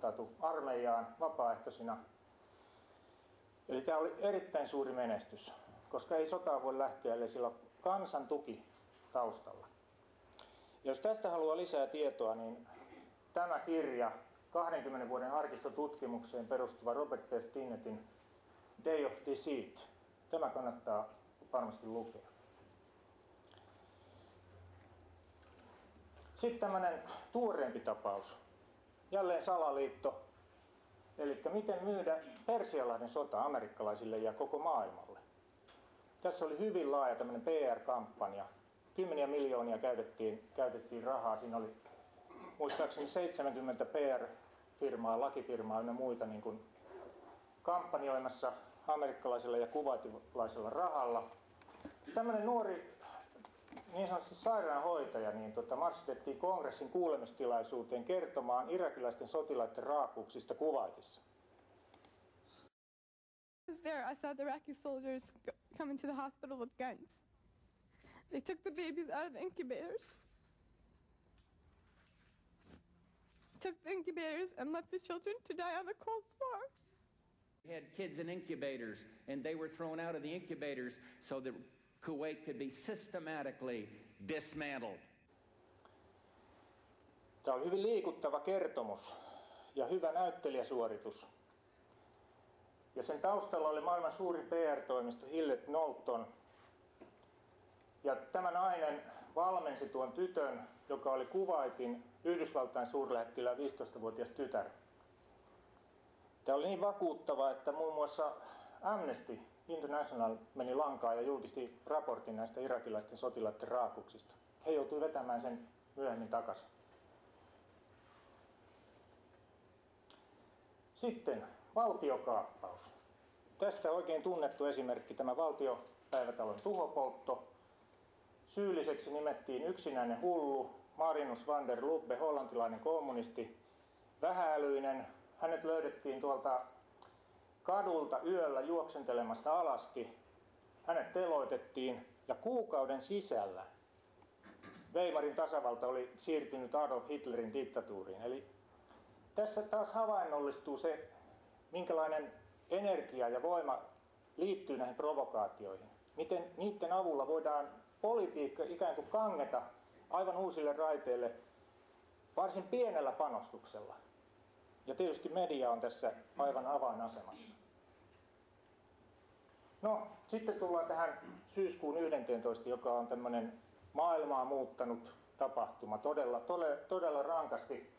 ilmoittautui armeijaan vapaaehtoisina. Eli tämä oli erittäin suuri menestys, koska ei sotaan voi lähteä, ellei sillä ole kansan tuki taustalla. Ja jos tästä haluaa lisää tietoa, niin tämä kirja, 20 vuoden arkistotutkimukseen perustuva Robert P. Stinnetin Day of Deceit, tämä kannattaa varmasti lukea. Sitten tämmöinen tuoreempi tapaus, jälleen salaliitto, eli miten myydä Persianlahden sota amerikkalaisille ja koko maailmalle. Tässä oli hyvin laaja tämmöinen PR-kampanja. 10 miljoonia käytettiin rahaa. Siinä oli muistaakseni 70 PR-firmaa, lakifirmaa ja muita niin kuin kampanjoimassa amerikkalaisella ja kuwaitilaisella rahalla. Tämmöinen nuori niin sanotusti sairaanhoitaja niin marssitettiin kongressin kuulemistilaisuuteen kertomaan irakilaisten sotilaiden raakuuksista Kuwaitissa. There, I saw the Iraqi soldiers come into the hospital with guns. They took the babies out of the incubators. Took the incubators and left the children to die on the cold floor. We had kids in incubators, and they were thrown out of the incubators so that Kuwait could be systematically dismantled. Tämä oli hyvin liikuttava kertomus ja hyvä näyttelijäsuoritus. Ja sen taustalla oli maailman suurin PR-toimisto Hillett Knowlton. Ja tämä nainen valmensi tuon tytön, joka oli Kuwaitin Yhdysvaltain suurlähettilään 15-vuotias tytär. Tämä oli niin vakuuttava, että muun muassa Amnesty International meni lankaan ja julkisti raportin näistä irakilaisten sotilaiden raakuuksista. He joutuivat vetämään sen myöhemmin takaisin. Sitten valtiokaappaus. Tästä oikein tunnettu esimerkki tämä valtiopäivätalon tuhopoltto. Syylliseksi nimettiin yksinäinen hullu Marinus van der Lubbe, hollantilainen kommunisti, vähäälyinen. Hänet löydettiin tuolta kadulta yöllä juoksentelemasta alasti. Hänet teloitettiin ja kuukauden sisällä Weimarin tasavalta oli siirtynyt Adolf Hitlerin diktatuuriin. Eli tässä taas havainnollistuu se, minkälainen energia ja voima liittyy näihin provokaatioihin. Miten niiden avulla voidaan politiikka ikään kuin kangeta aivan uusille raiteille varsin pienellä panostuksella. Ja tietysti media on tässä aivan avainasemassa. No, sitten tullaan tähän syyskuun 11, joka on tämmöinen maailmaa muuttanut tapahtuma todella rankasti.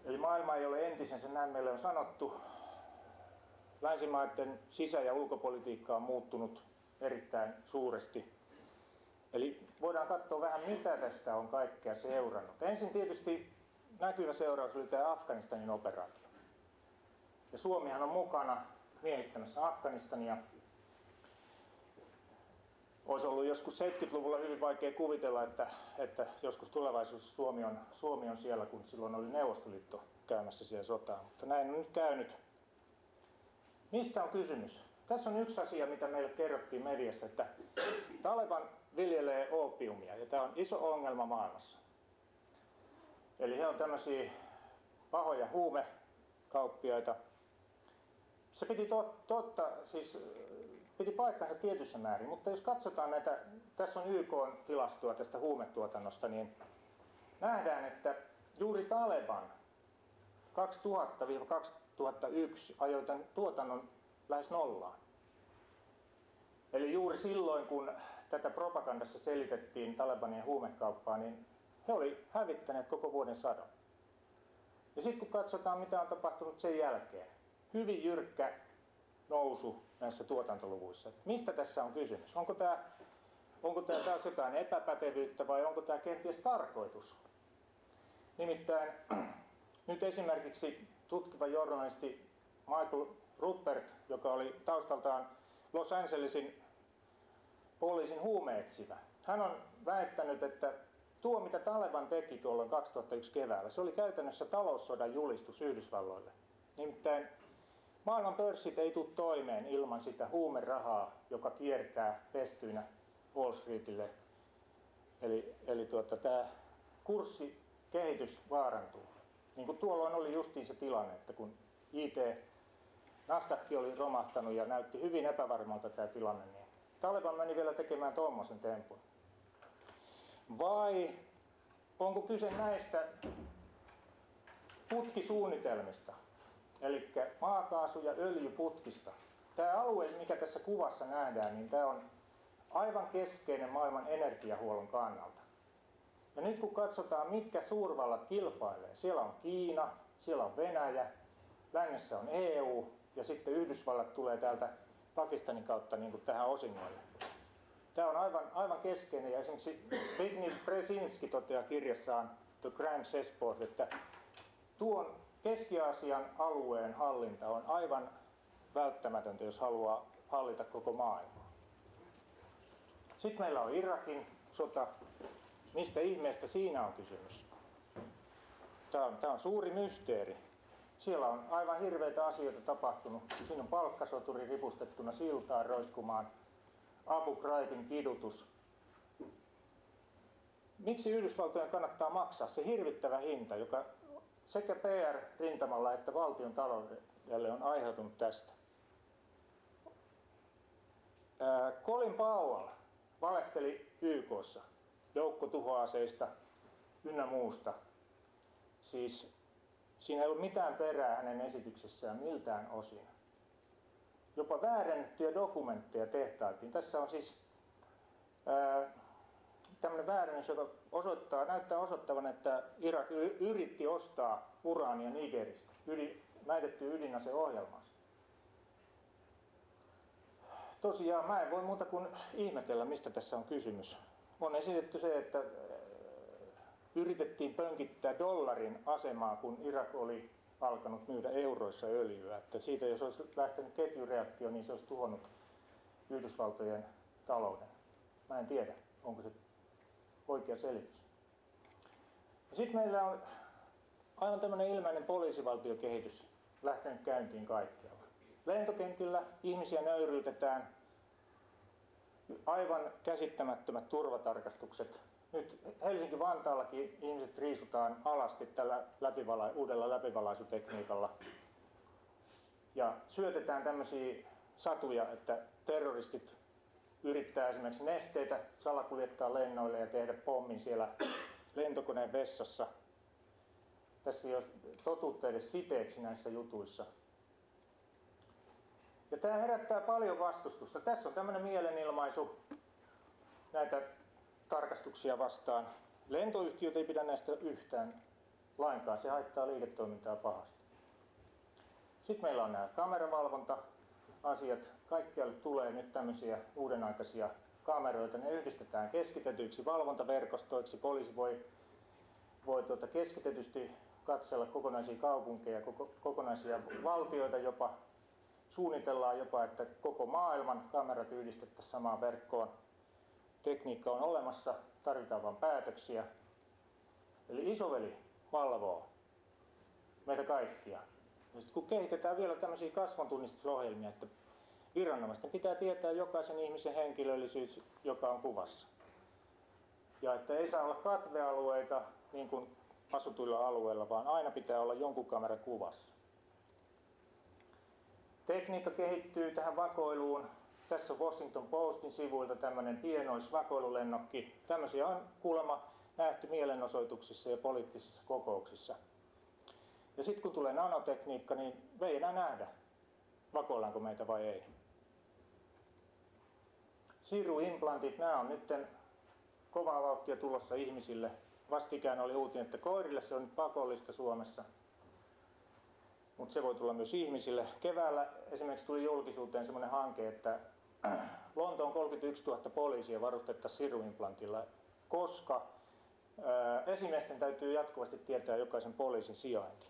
Eli maailma ei ole entisensä, näin meille on sanottu. Länsimaiden sisä- ja ulkopolitiikka on muuttunut erittäin suuresti. Eli voidaan katsoa vähän, mitä tästä on kaikkea seurannut. Ensin tietysti näkyvä seuraus oli tämä Afganistanin operaatio. Ja Suomihan on mukana miehittämässä Afganistania. Olisi ollut joskus 70-luvulla hyvin vaikea kuvitella, että joskus tulevaisuudessa Suomi on siellä, kun silloin oli Neuvostoliitto käymässä siellä sotaa. Mutta näin on nyt käynyt. Mistä on kysymys? Tässä on yksi asia, mitä meille kerrottiin mediassa, että Taleban viljelee oopiumia, ja tämä on iso ongelma maailmassa. Eli he on tämmöisiä pahoja huumekauppiaita. Se piti paikkansa tietyssä määrin, mutta jos katsotaan näitä, tässä on YK-tilastoa tästä huumetuotannosta, niin nähdään, että juuri Taleban 2000-2001 ajoi tämän tuotannon lähes nollaan. Eli juuri silloin, kun tätä propagandassa selitettiin Talebanien huumekauppaa, niin he olivat hävittäneet koko vuoden sadon. Ja sitten kun katsotaan, mitä on tapahtunut sen jälkeen, hyvin jyrkkä nousu näissä tuotantoluvuissa. Mistä tässä on kysymys? Onko tämä taas jotain epäpätevyyttä vai onko tämä kenties tarkoitus? Nimittäin nyt esimerkiksi tutkiva journalisti Michael Ruppert, joka oli taustaltaan Los Angelesin poliisin huumeetsivä, hän on väittänyt, että tuo mitä Taleban teki tuolloin 2001 keväällä, se oli käytännössä taloussodan julistus Yhdysvalloille. Nimittäin maailman pörssit ei tule toimeen ilman sitä huumerahaa, joka kiertää pestyinä Wall Streetille. Eli tämä kurssikehitys vaarantuu. Niin kuin tuolloin oli justiin se tilanne, että kun Nasdaq oli romahtanut ja näytti hyvin epävarmalta tämä tilanne, niin Taliban meni vielä tekemään tuommoisen tempun. Vai onko kyse näistä putkisuunnitelmista, eli maakaasu- ja öljyputkista? Tämä alue, mikä tässä kuvassa nähdään, niin tämä on aivan keskeinen maailman energiahuollon kannalta. Ja nyt kun katsotaan, mitkä suurvallat kilpailee, siellä on Kiina, siellä on Venäjä, lännessä on EU ja sitten Yhdysvallat tulee täältä Pakistanin kautta niin kuin tähän osingoille. Tämä on aivan keskeinen ja esimerkiksi Zbigniew Brzezinski toteaa kirjassaan The Grand Chessboard, että tuon Keski-Aasian alueen hallinta on aivan välttämätöntä, jos haluaa hallita koko maailmaa. Sitten meillä on Irakin sota. Mistä ihmeestä siinä on kysymys? Tämä on suuri mysteeri. Siellä on aivan hirveitä asioita tapahtunut. Siinä on palkkasoturi ripustettuna siltaan roikkumaan. Abu Ghraibin kidutus. Miksi Yhdysvaltojen kannattaa maksaa se hirvittävä hinta, joka sekä PR-rintamalla että valtion taloudelle on aiheutunut tästä? Colin Powell valehteli YK:ssa joukkotuhoaseista ynnä muusta. Siis siinä ei ollut mitään perää hänen esityksessään miltään osin. Jopa väärennettyjä dokumentteja tehtailtiin. Tässä on siis tämmöinen väärennys, joka näyttää osoittavan, että Irak yritti ostaa uraania Nigeristä, väitettyä ydinaseohjelmaansa. Tosiaan mä en voi muuta kuin ihmetellä, mistä tässä on kysymys. On esitetty se, että yritettiin pönkittää dollarin asemaa, kun Irak oli alkanut myydä euroissa öljyä. Että siitä jos olisi lähtenyt ketjureaktio, niin se olisi tuhonnut Yhdysvaltojen talouden. Mä en tiedä, onko se oikea selitys. Sitten meillä on aivan tämmöinen ilmeinen poliisivaltiokehitys lähtenyt käyntiin kaikkialla. Lentokentillä ihmisiä nöyryytetään, aivan käsittämättömät turvatarkastukset. Nyt Helsinki-Vantaallakin ihmiset riisutaan alasti tällä uudella läpivalaisutekniikalla. Ja syötetään tämmöisiä satuja, että terroristit yrittää esimerkiksi nesteitä salakuljettaa lennoille ja tehdä pommin siellä lentokoneen vessassa. Tässä ei ole totuutta edes siteeksi näissä jutuissa. Ja tämä herättää paljon vastustusta. Tässä on tämmöinen mielenilmaisu näitä tarkastuksia vastaan. Lentoyhtiöt ei pidä näistä yhtään lainkaan. Se haittaa liiketoimintaa pahasti. Sitten meillä on nämä kameravalvonta-asiat. Kaikkialle tulee nyt tämmöisiä uudenaikaisia kameroita. Ne yhdistetään keskitetyiksi valvontaverkostoiksi. Poliisi voi keskitetysti katsella kokonaisia kaupunkeja, kokonaisia valtioita jopa. Suunnitellaan jopa, että koko maailman kamerat yhdistettäisiin samaan verkkoon. Tekniikka on olemassa, tarvitaan vain päätöksiä. Eli isoveli valvoo meitä kaikkia. Ja sitten kun kehitetään vielä tämmöisiä kasvontunnistusohjelmia, että viranomaisten pitää tietää jokaisen ihmisen henkilöllisyys, joka on kuvassa. Ja että ei saa olla katvealueita niin kuin asutuilla alueilla, vaan aina pitää olla jonkun kameran kuvassa. Tekniikka kehittyy tähän vakoiluun. Tässä on Washington Postin sivuilta tämmöinen pienoisvakoilulennokki. Tämmöisiä on kuulemma nähty mielenosoituksissa ja poliittisissa kokouksissa. Ja sitten kun tulee nanotekniikka, niin me ei enää nähdä, vakoillaanko meitä vai ei. Siruimplantit, nämä on nyt kovaa vauhtia tulossa ihmisille. Vastikään oli uutinen, että koirille se on nyt pakollista Suomessa. Mutta se voi tulla myös ihmisille. Keväällä esimerkiksi tuli julkisuuteen semmoinen hanke, että Lontoon 31 000 poliisia varustettaisiin siruimplantilla, koska esimiesten täytyy jatkuvasti tietää jokaisen poliisin sijainti.